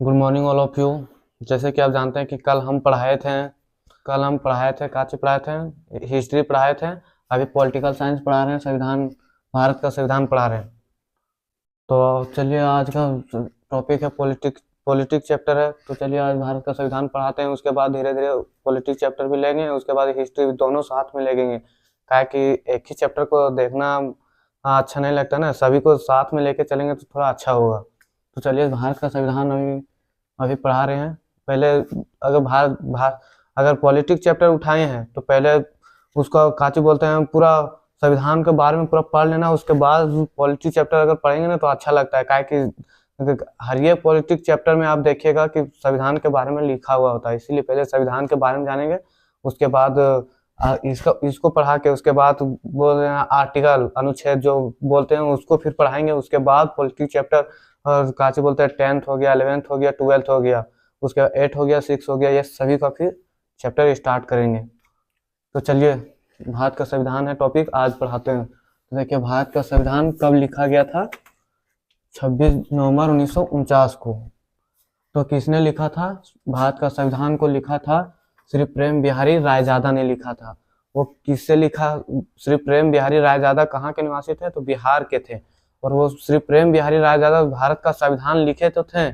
Good morning all of you. जैसे कि आप जानते हैं कि कल हम पढ़ाए थे काची पढ़ाए थे, हिस्ट्री पढ़ाए थे। अभी पॉलिटिकल साइंस पढ़ा रहे हैं, संविधान, भारत का संविधान पढ़ा रहे हैं। तो चलिए आज का टॉपिक है पॉलिटिक्स। पॉलिटिक्स चैप्टर है, तो चलिए आज भारत का संविधान पढ़ाते हैं। उसके बाद धीरे धीरे पॉलिटिक्स चैप्टर भी लेंगे, उसके बाद हिस्ट्री भी, दोनों साथ में लेंगे। क्या कि एक ही चैप्टर को देखना अच्छा नहीं लगता ना, सभी को साथ में लेके चलेंगे तो थोड़ा अच्छा होगा। तो चलिए भारत का संविधान अभी अभी पढ़ा रहे हैं। पहले अगर पॉलिटिक्स चैप्टर उठाए हैं तो पहले उसका काची बोलते हैं, पूरा संविधान के बारे में पूरा पढ़ लेना। उसके बाद पॉलिटिक्स चैप्टर अगर पढ़ेंगे ना तो अच्छा लगता है। क्या कि हर ये पॉलिटिक्स चैप्टर में आप देखिएगा कि संविधान के बारे में लिखा हुआ होता है, इसीलिए पहले संविधान के बारे में जानेंगे। उसके बाद इसको पढ़ा के उसके बाद बोल रहे हैं आर्टिकल, अनुच्छेद जो बोलते हैं उसको फिर पढ़ाएंगे। उसके बाद पॉलिटिक्स चैप्टर और काची बोलते हैं 10th हो गया, 11th हो गया, 12th हो गया, उसके बाद 8 हो गया, 6 हो गया, ये सभी का फिर चैप्टर स्टार्ट करेंगे। तो चलिए भारत का संविधान है टॉपिक, आज पढ़ाते हैं। तो देखिए भारत का संविधान कब लिखा गया था? 26 नवंबर 1949 को। तो किसने लिखा था? भारत का संविधान को लिखा था श्री प्रेम बिहारी रायजादा ने लिखा था। वो किससे लिखा? श्री प्रेम बिहारी रायजादा कहाँ के निवासी थे? तो बिहार के थे। और वो श्री प्रेम बिहारी रायजादा भारत का संविधान लिखे तो थे,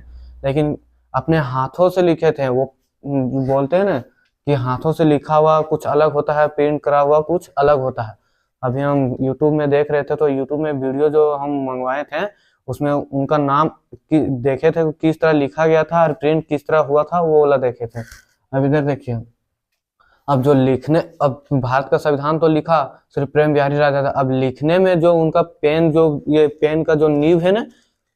लेकिन अपने हाथों से लिखे थे। वो बोलते हैं ना कि हाथों से लिखा हुआ कुछ अलग होता है, प्रिंट करा हुआ कुछ अलग होता है। अभी हम यूट्यूब में देख रहे थे, तो यूट्यूब में वीडियो जो हम मंगवाए थे उसमें उनका नाम देखे थे किस तरह लिखा गया था और प्रिंट किस तरह हुआ था, वो वाला देखे थे। अब इधर देखिए, अब भारत का संविधान तो लिखा श्री प्रेम बिहारी रायजादा। अब लिखने में जो उनका पेन, जो ये पेन का जो नींव है ना,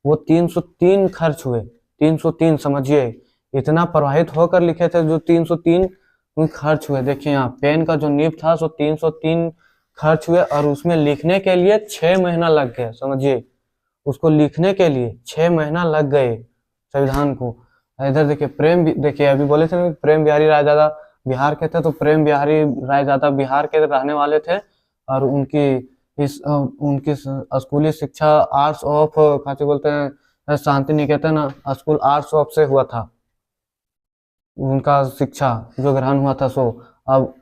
वो 303 खर्च हुए। 303, समझिए इतना प्रभावित होकर लिखे थे, जो 303 खर्च हुए। देखिए यहाँ पेन का जो नींव था सो 303 खर्च हुए, और उसमें लिखने के लिए 6 महीना लग गए। समझिए उसको लिखने के लिए 6 महीना लग गए संविधान को। इधर देखिए देखिए अभी बोले थे ना प्रेम बिहारी रायजादा बिहार के थे, तो प्रेम बिहारी रायजादा बिहार के रहने वाले थे। और उनकी स्कूली शिक्षा आर्ट्स ऑफ क्या बोलते हैं, Shanti Niketan school arts of से हुआ था उनका शिक्षा जो ग्रहण हुआ था। सो अब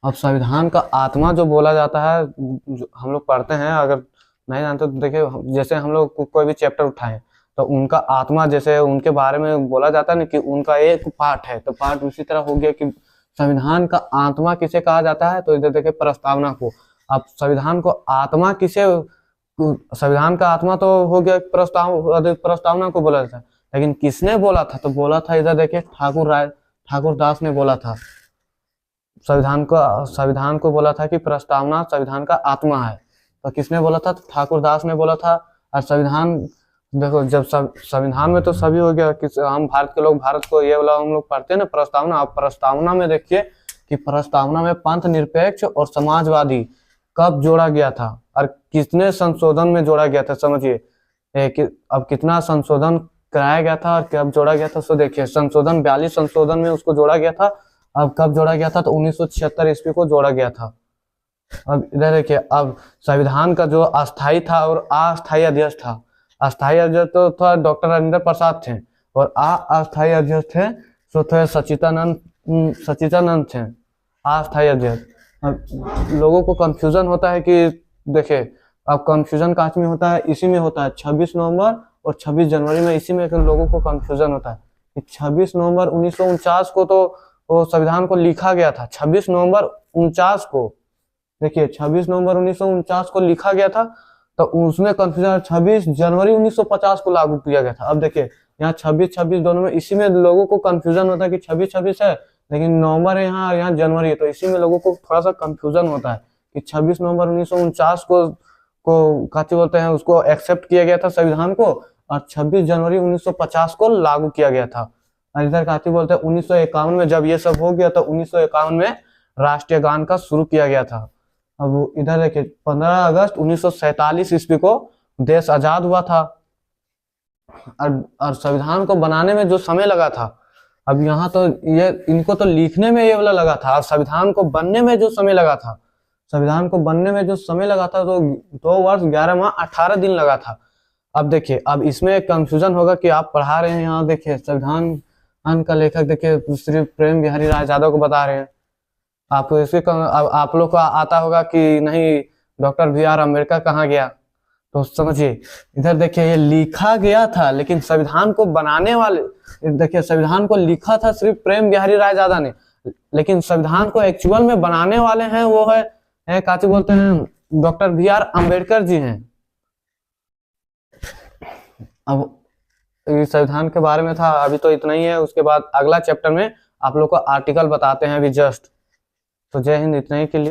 संविधान का आत्मा जो बोला जाता है, हम लोग पढ़ते हैं, अगर नहीं जानते तो देखिए, जैसे हम लोग कोई भी चैप्टर उठाएं तो उनका आत्मा, जैसे उनके बारे में बोला जाता है ना कि उनका एक पार्ट है, तो पार्ट उसी तरह हो गया कि संविधान का आत्मा किसे कहा जाता है? तो इधर देखिए प्रस्तावना को। अब संविधान को आत्मा किसे, संविधान का आत्मा तो हो गया प्रस्तावना को बोला जाता है, लेकिन किसने बोला था? तो बोला था, इधर देखिए ठाकुर दास ने बोला था। संविधान को बोला था कि प्रस्तावना संविधान का आत्मा है। तो किसने बोला था? तो ठाकुर दास ने बोला था। और संविधान देखो, जब संविधान में तो सभी हो गया कि हम भारत के लोग, भारत को ये वाला हम लोग पढ़ते हैं ना प्रस्तावना। अब प्रस्तावना में देखिए कि प्रस्तावना में पंथ निरपेक्ष और समाजवादी कब जोड़ा गया था और कितने संशोधन में जोड़ा गया था। समझिए अब कितना संशोधन कराया गया था और कब जोड़ा गया था। सो देखिए संशोधन 42 संशोधन में उसको जोड़ा गया था। अब कब जोड़ा गया था? तो 1976 ईस्वी को जोड़ा गया था। अब इधर देखिए, अब संविधान का जो अस्थाई था और अस्थाई अध्यक्ष था। अस्थाई अध्यक्ष तो था डॉक्टर राजेंद्र प्रसाद थे, और अस्थाई अध्यक्ष थे सो थे सचिदानंद थे अस्थाई अध्यक्ष। अब लोगों को कंफ्यूजन होता है कि देखिए, अब कंफ्यूजन काच में होता है, इसी में होता है 26 नवंबर और 26 जनवरी में, इसी में लोगों को कंफ्यूजन होता है कि 26 नवंबर 1949 को तो वो संविधान को लिखा गया था। 26 नवंबर 49 को, देखिए 26 नवंबर 1949 को लिखा गया था, तो उसमें कंफ्यूजन 26 जनवरी 1950 को लागू किया गया था। अब देखिए यहाँ 26 दोनों में, इसी में लोगों को कंफ्यूजन होता है कि 26 है, लेकिन नवंबर है यहाँ जनवरी है, तो इसी में लोगों को थोड़ा सा कंफ्यूजन होता है कि 26 नवंबर 1949 को काची बोलते हैं, उसको एक्सेप्ट किया गया था संविधान को, और 26 जनवरी 1950 को लागू किया गया था। और इधर काची बोलते हैं 1951 में जब ये सब हो गया तो 1951 में राष्ट्रीय गान का शुरू किया गया था। अब इधर देखिए 15 अगस्त 1947 ईस्वी को देश आजाद हुआ था। और संविधान को बनाने में जो समय लगा था, अब यहाँ तो ये इनको तो लिखने में ये वाला लगा था, और संविधान को बनने में जो समय लगा था, संविधान को बनने में जो समय लगा था तो 2 वर्ष 11 माह 18 दिन लगा था। अब देखिए, अब इसमें कंफ्यूजन होगा कि आप पढ़ा रहे हैं, यहाँ देखिए संविधान का लेखक देखिए श्री प्रेम बिहारी राय यादव को बता रहे हैं। आपको आप लोग को आता होगा कि नहीं डॉक्टर बी आर अम्बेडकर कहाँ गया, तो समझिए इधर देखिए ये लिखा गया था, लेकिन संविधान को बनाने वाले, देखिए संविधान को लिखा था सिर्फ प्रेम बिहारी राय यादव ने, लेकिन संविधान को एक्चुअल में बनाने वाले हैं वो है काची बोलते हैं doctor B are Ambedkar ji हैं। अब इस संविधान के बारे में था, अभी तो इतना ही है। उसके बाद अगला चैप्टर में आप लोग को आर्टिकल बताते हैं अभी जस्ट। तो जय हिंद, इतना ही के लिए।